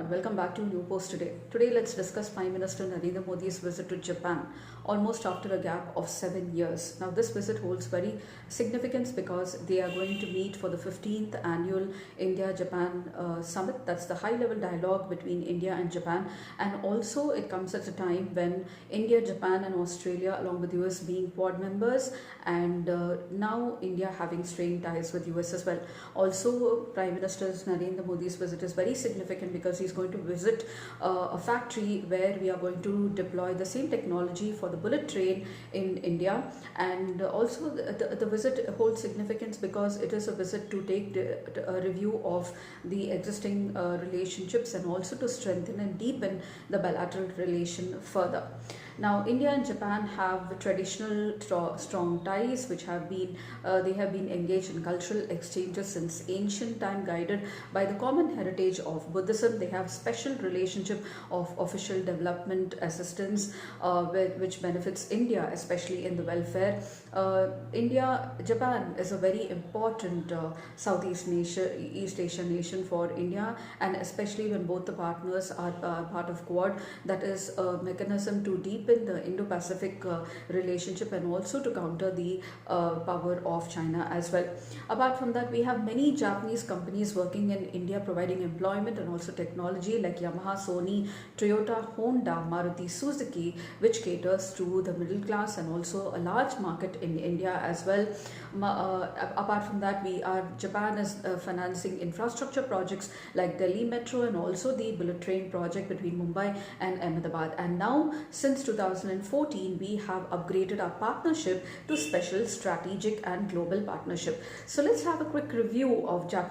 everyone, welcome back to New Post today. Today let's discuss Prime Minister Narendra Modi's visit to Japan almost after a gap of 7 years. Now this visit holds very significance because they are going to meet for the 15th annual India-Japan summit. That's the high-level dialogue between India and Japan, and also it comes at a time when India, Japan and Australia along with US being Quad members, and now India having strained ties with US as well. Also Prime Minister Narendra Modi's visit is very significant because he's going to visit a factory where we are going to deploy the same technology for the bullet train in India, and also the visit holds significance because it is a visit to take a review of the existing relationships and also to strengthen and deepen the bilateral relation further. Now, India and Japan have traditional strong ties, which have been they have been engaged in cultural exchanges since ancient time, guided by the common heritage of Buddhism. They have special relationship of official development assistance, which benefits India, especially in the welfare. Japan is a very important Southeast East Asian nation for India, and especially when both the partners are part of Quad. That is a mechanism to deepen the Indo-Pacific relationship and also to counter the power of China as well. Apart from that, we have many Japanese companies working in India providing employment and also technology like Yamaha, Sony, Toyota, Honda, Maruti Suzuki, which caters to the middle class and also a large market in India as well. Apart from that, Japan is financing infrastructure projects like Delhi Metro and also the bullet train project between Mumbai and Ahmedabad. And now, since 2014, we have upgraded our partnership to special strategic and global partnership. So let's have a quick review of the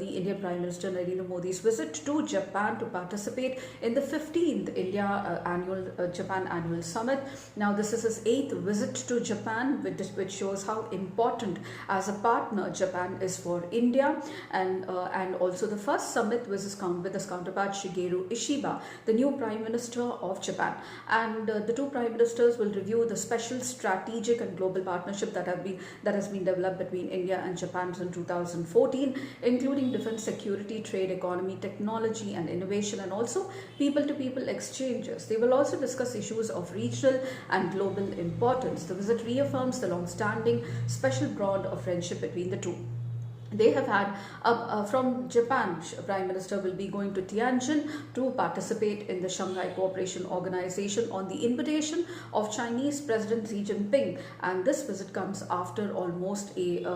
Indian Prime Minister Narendra Modi's visit to Japan to participate in the 15th Japan Annual Summit. Now this is his 8th visit to Japan, which shows how important as a partner Japan is for India, and also the first summit with his counterpart Shigeru Ishiba, the new Prime Minister of Japan, and the two prime ministers will review the special strategic and global partnership that has been developed between India and Japan since 2014, including defense, security, trade, economy, technology and innovation, and also people-to-people exchanges. They will also discuss issues of regional and global importance. The visit reaffirms the long-standing special bond of friendship between the two. They have had, from Japan, Prime Minister will be going to Tianjin to participate in the Shanghai Cooperation Organization on the invitation of Chinese President Xi Jinping, and this visit comes after almost 8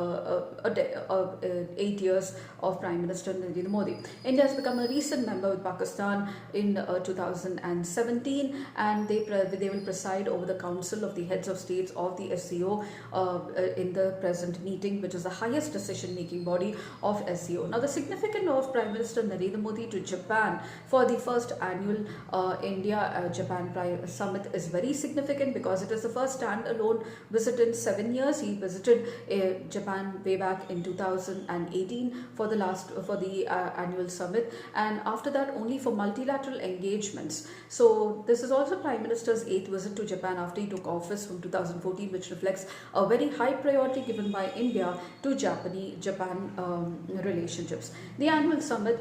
years of Prime Minister Narendra Modi. India has become a recent member with Pakistan in 2017, and they will preside over the Council of the Heads of States of the SCO in the present meeting, which is the highest decision-making body of SCO. Now the significance of Prime Minister Narendra Modi to Japan for the first annual India-Japan Summit is very significant because it is the first standalone visit in 7 years. He visited Japan way back in 2018 for the annual summit, and after that only for multilateral engagements. So this is also Prime Minister's 8th visit to Japan after he took office from 2014, which reflects a very high priority given by India to Japan relationships. The annual summit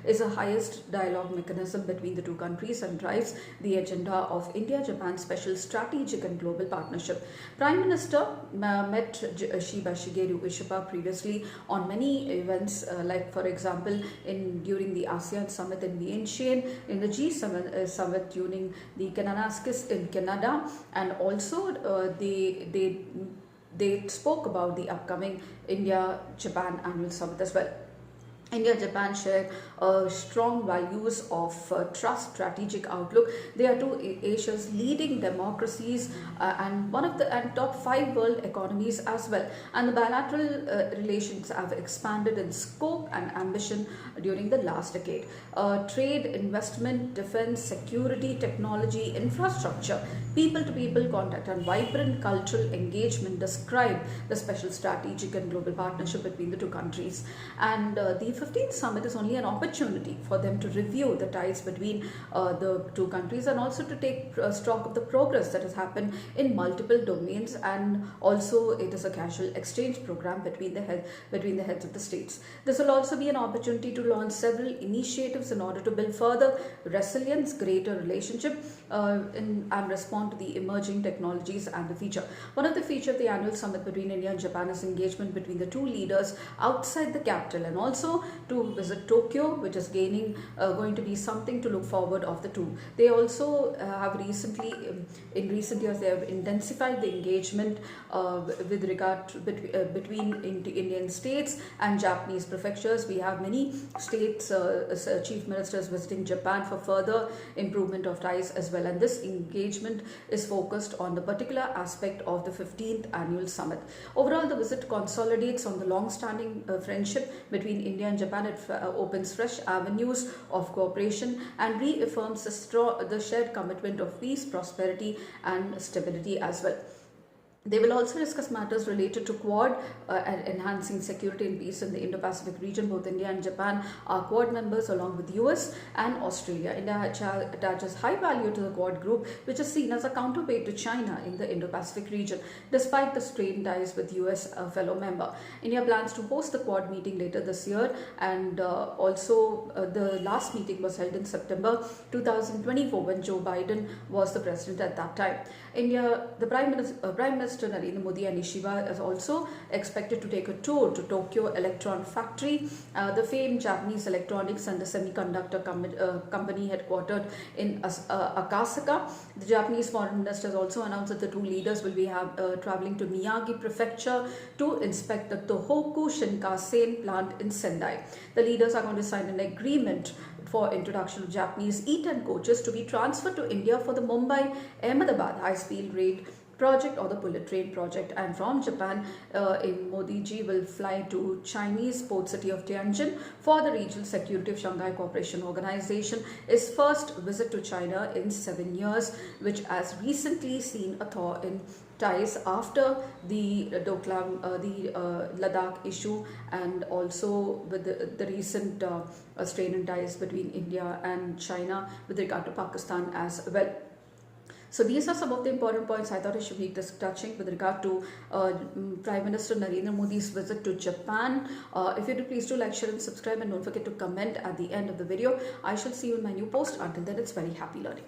is a highest dialogue mechanism between the two countries and drives the agenda of India-Japan special strategic and global partnership. Prime Minister met Shigeru Ishiba previously on many events, like for example during the ASEAN summit in Vientiane, in the G7 summit during the Kananaskis in Canada, and also they spoke about the upcoming India-Japan Annual Summit as well. India-Japan share strong values of trust, strategic outlook. They are two Asia's leading democracies and top 5 world economies as well. And the bilateral relations have expanded in scope and ambition during the last decade. Trade, investment, defense, security, technology, infrastructure, people-to-people contact and vibrant cultural engagement describe the special strategic and global partnership between the two countries. And the 15th summit is only an opportunity for them to review the ties between the two countries, and also to take stock of the progress that has happened in multiple domains, and also it is a casual exchange program between the heads of the states. This will also be an opportunity to launch several initiatives in order to build further resilience, greater relationship, and respond to the emerging technologies and the future. One of the features of the annual summit between India and Japan is engagement between the two leaders outside the capital, and also to visit Tokyo, which is going to be something to look forward of the two. They also have recently, in recent years, they have intensified the engagement with regard to, between Indian states and Japanese prefectures. We have many states chief ministers visiting Japan for further improvement of ties as well, and this engagement is focused on the particular aspect of the 15th annual summit. Overall, the visit consolidates on the long-standing friendship between India and Japan. It opens fresh avenues of cooperation and reaffirms the shared commitment of peace, prosperity and stability as well. They will also discuss matters related to Quad and enhancing security and peace in the Indo-Pacific region. Both India and Japan are Quad members along with US and Australia. India attaches high value to the Quad group, which is seen as a counterweight to China in the Indo-Pacific region, despite the strained ties with US fellow member. India plans to host the Quad meeting later this year, and also the last meeting was held in September 2024 when Joe Biden was the president at that time. The Prime Minister Narendra Modi and Ishiba is also expected to take a tour to Tokyo Electron Factory, the famed Japanese electronics and the semiconductor company headquartered in Akasaka. The Japanese foreign minister has also announced that the two leaders will be traveling to Miyagi Prefecture to inspect the Tohoku Shinkansen plant in Sendai. The leaders are going to sign an agreement for introduction of Japanese E10 coaches to be transferred to India for the Mumbai-Ahmedabad high-speed rail project or the bullet train project. And from Japan, Modi ji will fly to Chinese port city of Tianjin for the Regional Security of Shanghai Cooperation Organization, his first visit to China in 7 years, which has recently seen a thaw in ties after the Ladakh issue, and also with the recent strain in ties between India and China with regard to Pakistan as well. So these are some of the important points I thought I should make this touching with regard to Prime Minister Narendra Modi's visit to Japan. If you do, please do like, share and subscribe, and don't forget to comment at the end of the video. I shall see you in my new post. Until then, it's very happy learning.